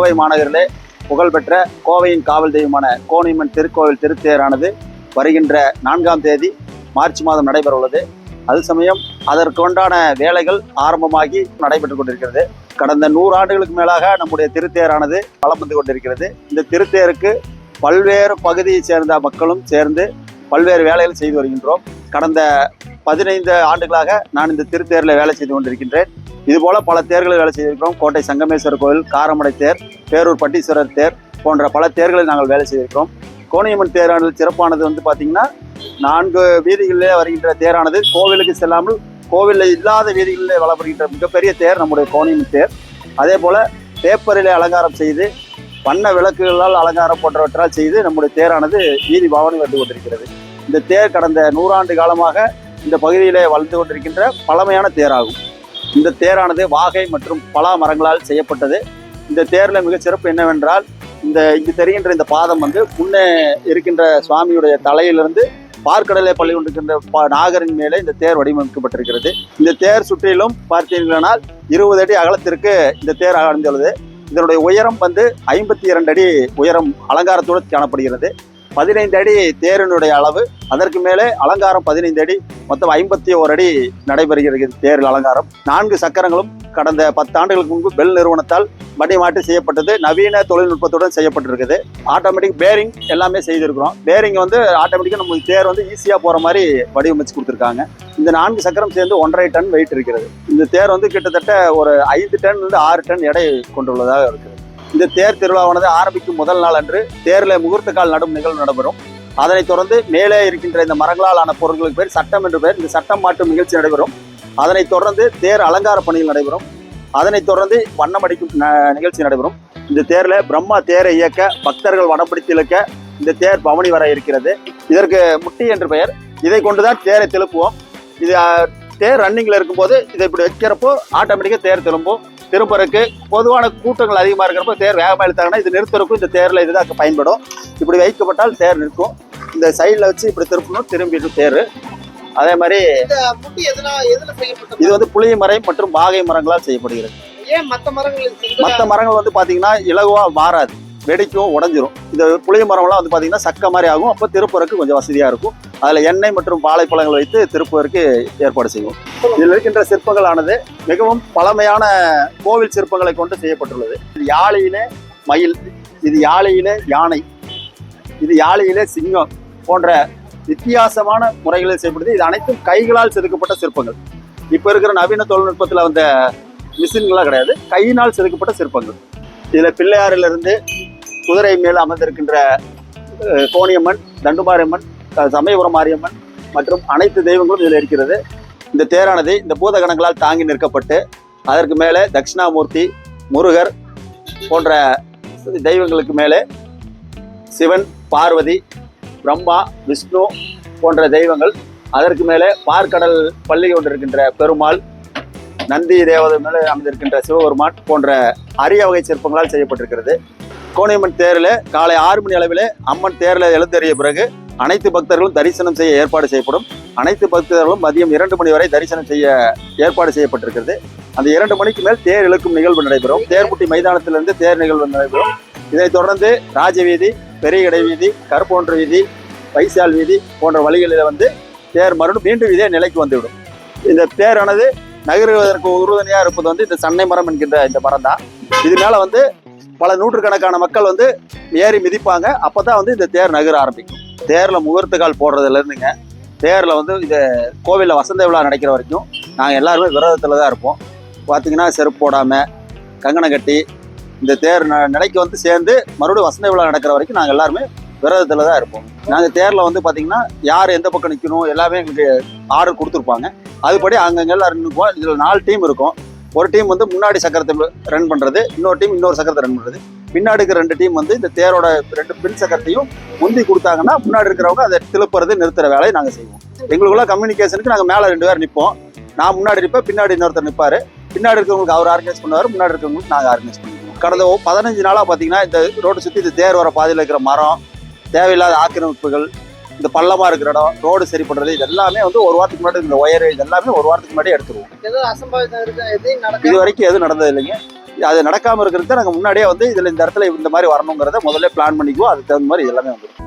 கோவை மாநகரிலே புகழ்பெற்ற கோவையின் காவல் தெய்வமான கோணியம்மன் திருக்கோவில் திருத்தேரானது வருகின்ற 4ஆம் தேதி மார்ச் மாதம் நடைபெற உள்ளது. அது சமயம் அதற்குண்டான வேலைகள் ஆரம்பமாகி நடைபெற்றுக் கொண்டிருக்கிறது. கடந்த 100 ஆண்டுகளுக்கு மேலாக நம்முடைய திருத்தேரானது வலம் வந்து கொண்டிருக்கிறது. இந்த திருத்தேருக்கு பல்வேறு பகுதியை சேர்ந்த மக்களும் சேர்ந்து பல்வேறு வேலைகள் செய்து வருகின்றோம். கடந்த 15 ஆண்டுகளாக நான் இந்த திருத்தேரில் வேலை செய்து கொண்டிருக்கின்றேன். இதுபோல பல தேர்களில் வேலை செய்திருக்கிறோம். கோட்டை சங்கமேஸ்வரர் கோவில், காரமடை தேர், பேரூர் பட்டீஸ்வரர் தேர் போன்ற பல தேர்களில் நாங்கள் வேலை செய்திருக்கிறோம். கோணியம்மன் தேரானது சிறப்பானது வந்து 4 வீதிகளிலே வருகின்ற தேரானது கோவிலுக்கு செல்லாமல் கோவிலில் இல்லாத வீதிகளிலே வளர்கின்ற மிகப்பெரிய தேர் நம்முடைய கோணியம்மன் தேர். அதே போல பேப்பரிலே அலங்காரம் செய்து வண்ண விளக்குகளால் அலங்காரம் போன்றவற்றால் செய்து நம்முடைய தேரானது வீதி பாவனை வந்து கொண்டிருக்கிறது. இந்த தேர் கடந்த 100 ஆண்டு காலமாக இந்த பகுதியிலே வளர்ந்து கொண்டிருக்கின்ற பழமையான தேராகும். இந்த தேரானது வாகை மற்றும் பலா மரங்களால் செய்யப்பட்டது. இந்த தேரில் மிக சிறப்பு என்னவென்றால், இங்கு தெரிகின்ற இந்த பாதம் வந்து முன்னே இருக்கின்ற சுவாமியுடைய தலையிலிருந்து பார்க்கடலை பள்ளி கொண்டிருக்கின்ற நாகரின் மேலே இந்த தேர் வடிவமைக்கப்பட்டிருக்கிறது. இந்த தேர் சுற்றிலும் பார்த்தீர்களானால் 20 அடி அகலத்திற்கு இந்த தேர் அமைந்துள்ளது. இதனுடைய உயரம் வந்து 52 அடி உயரம் அலங்காரத்தோடு காணப்படுகிறது. 15 அடி தேரினுடைய அளவு, அதற்கு மேலே அலங்காரம் 15 அடி, மொத்தம் 51 அடி நடைபெறுகிறது தேரில் அலங்காரம். 4 சக்கரங்களும் கடந்த 10 ஆண்டுகளுக்கு முன்பு பெல் நிறுவனத்தால் மாற்றி செய்யப்பட்டது. நவீன தொழில்நுட்பத்துடன் செய்யப்பட்டிருக்குது. ஆட்டோமேட்டிக் பேரிங் எல்லாமே செய்திருக்கிறோம். பேரிங் வந்து ஆட்டோமேட்டிக்காக நம்ம தேர் வந்து ஈஸியாக போகிற மாதிரி வடிவமைச்சு கொடுத்துருக்காங்க. இந்த 4 சக்கரம் சேர்ந்து 1.5 டன் வெயிட் இருக்கிறது. இந்த தேர் வந்து கிட்டத்தட்ட ஒரு 5 டன் 6 டன் எடை கொண்டுள்ளதாக இருக்குது. இந்த தேர் திருவிழாவானது ஆரம்பிக்கும் முதல் நாள் அன்று தேரில் முகூர்த்த கால் நடும் நிகழ்வு நடைபெறும். அதனைத் தொடர்ந்து மேலே இருக்கின்ற இந்த மரங்களால் ஆன பொருட்களுக்கு பேர் சட்டம் என்று பெயர். இந்த சட்டம் மாட்டும் நிகழ்ச்சி நடைபெறும். அதனைத் தொடர்ந்து தேர் அலங்கார பணிகள் நடைபெறும். அதனைத் தொடர்ந்து வண்ணமடிக்கும் நிகழ்ச்சி நடைபெறும். இந்த தேரில் பிரம்மா தேரை இயக்க, பக்தர்கள் வடம் பிடித்து இழுக்க இந்த தேர் பவனி வர இருக்கிறது. இதற்கு முட்டி என்று பெயர். இதை கொண்டுதான் தேரை திருப்புவோம். இது தேர் ரன்னிங்ல இருக்கும்போது இதை இப்படி வைக்கிறப்போ ஆட்டோமேட்டிக்காக தேர் திரும்புறதுக்கு பொதுவான கூட்டங்கள் அதிகமாக இருக்கிறப்போ தேர் வேகமாக இழுத்தாங்கன்னா இது நிறுத்துறதுக்கும் இந்த தேரில் இதுதான் பயன்படும். இப்படி வைக்கப்பட்டால் தேர் நிற்கும். இந்த சைடில் வச்சு இப்படி திருப்பணும், திரும்பிடும் தேர். அதே மாதிரி இது வந்து புளிய மரம் மற்றும் வாகை மரங்களால் செய்யப்படுகிறது. மற்ற மரங்கள் வந்து பார்த்தீங்கன்னா இலகுவா மாறாது, வெடிக்கும், உடஞ்சிரும். இந்த புளிய மரம்லாம் வந்து பார்த்தீங்கன்னா சக்க மாதிரி ஆகும். அப்போ திருப்புறதுக்கு கொஞ்சம் வசதியாக இருக்கும். அதில் எண்ணெய் மற்றும் வாழைப்பழங்கள் வைத்து திருப்புவதற்கு ஏற்பாடு செய்வோம். இதில் இருக்கின்ற சிற்பங்களானது மிகவும் பழமையான கோவில் சிற்பங்களை கொண்டு செய்யப்பட்டுள்ளது. இது யாழியிலே மயில், இது யாழியிலே யானை, இது யாழியிலே சிங்கம் போன்ற வித்தியாசமான முறைகளில் செய்யப்படுது. இது அனைத்தும் கைகளால் செதுக்கப்பட்ட சிற்பங்கள். இப்போ இருக்கிற நவீன தொழில்நுட்பத்தில் வந்த மிஷின்களாக கிடையாது, கையினால் செதுக்கப்பட்ட சிற்பங்கள். இதில் பிள்ளையாரிலிருந்து குதிரை மேல் அமர்ந்திருக்கின்ற கோணியம்மன், தண்டுமாரியம்மன், சமயபுரம் மாரியம்மன் மற்றும் அனைத்து தெய்வங்களும் இதில் இருக்கிறது. இந்த தேரானது இந்த பூதகணங்களால் தாங்கி நிற்கப்பட்டு அதற்கு மேலே தட்சிணாமூர்த்தி, முருகர் போன்ற தெய்வங்களுக்கு மேலே சிவன், பார்வதி, பிரம்மா, விஷ்ணு போன்ற தெய்வங்கள், அதற்கு மேலே பார்க்கடல் பள்ளி கொண்டிருக்கின்ற பெருமாள், நந்தி தேவதை மேலே அமைந்திருக்கின்ற சிவபெருமான் போன்ற அரிய வகை சிற்பங்களால் செய்யப்பட்டிருக்கிறது. கோணியம்மன் தேரில் காலை 6 மணி அளவில் அம்மன் தேரில் எழுந்தறிய பிறகு அனைத்து பக்தர்களும் தரிசனம் செய்ய ஏற்பாடு செய்யப்படும். அனைத்து பக்தர்களும் மதியம் 2 மணி வரை தரிசனம் செய்ய ஏற்பாடு செய்யப்பட்டிருக்கிறது. அந்த 2 மணிக்கு மேல் தேர் இழுக்கும் நிகழ்வு நடைபெறும். தேர்முட்டி மைதானத்திலிருந்து தேர் நிகழ்வு நடைபெறும். இதைத் தொடர்ந்து ராஜவீதி, பெரிய கடை வீதி, கருப்பொன்று வீதி, வைசால் வீதி போன்ற வழிகளில் வந்து தேர் மீண்டும் இதே நிலைக்கு வந்துவிடும். இந்த தேரானது நகருவதற்கு உறுதுணையாக இருப்பது வந்து இந்த சன்னை மரம் என்கின்ற இந்த மரம் தான். இதனால வந்து பல நூற்றுக்கணக்கான மக்கள் வந்து ஏறி மிதிப்பாங்க. அப்போதான் வந்து இந்த தேர் நகர ஆரம்பிக்கும். தேரில் முகூர்த்த கால் போடுறதுல இருந்துங்க, தேரில் வந்து இது கோவிலில் வசந்த விழா நடக்கிற வரைக்கும் நாங்கள் எல்லாருமே விரதத்தில் தான் இருப்போம். பார்த்தீங்கன்னா செருப்பு போடாமல் கங்கணம் கட்டி இந்த தேர் நிலைக்கு வந்து சேர்ந்து மறுபடியும் வசந்த விழா நடக்கிற வரைக்கும் நாங்கள் எல்லாருமே விரதத்தில் தான் இருப்போம். நாங்கள் தேரில் வந்து பார்த்தீங்கன்னா யார் எந்த பக்கம் நிற்கணும் எல்லாமே எங்களுக்கு ஆர்டர் கொடுத்துருப்பாங்க. அதுபடி அங்கங்கே எல்லாரும் நிற்போம். இதில் 4 டீம் இருக்கும். ஒரு டீம் வந்து முன்னாடி சக்கரத்தை ரன் பண்ணுறது, இன்னொரு டீம் இன்னொரு சக்கரத்தை ரன் பண்ணுறது. பின்னாடி இருக்கிற 2 டீம் வந்து இந்த தேரோட 2 பின் சக்கரத்தையும் முந்தி கொடுத்தாங்கன்னா முன்னாடி இருக்கிறவங்க அதை திருப்புறது, நிறுத்துற வேலையை நாங்கள் செய்வோம். எங்களுக்குள்ள கம்யூனிகேஷனுக்கு நாங்கள் மேலே 2 பேர் நிற்போம். நான் முன்னாடி நிற்பேன், பின்னாடி இன்னொருத்தர் நிற்பார். பின்னாடி இருக்கிறவங்களுக்கு அவர் ஆர்கனைஸ் பண்ணுவார், முன்னாடி இருக்கிறவங்களுக்கு நாங்கள் ஆர்கனைஸ் பண்ணிக்குவோம். கடந்த 15 நாளாக பார்த்தீங்கன்னா இந்த ரோடு சுற்றி இந்த தேர் வர பாதையில் இருக்கிற மரம், தேவையில்லாத ஆக்கிரமிப்புகள், இந்த பள்ளமாக இருக்கிற இடம், ரோடு சரி பண்ணுறது, இது எல்லாமே வந்து ஒரு வாரத்துக்கு முன்னாடி இந்த ஒயர் இது எல்லாமே ஒரு வாரத்துக்கு முன்னாடி எடுத்துருவோம். இது வரைக்கும் எதுவும் நடந்தது இல்லைங்க. அது நடக்காம இருக்கிறது நாங்கள் முன்னாடியே வந்து இதில் இந்த இடத்துல இந்த மாதிரி வரணுங்கிறத முதல்ல பிளான் பண்ணிக்குவோம். அதுக்கு தகுந்த மாதிரி எல்லாமே வந்துடும்.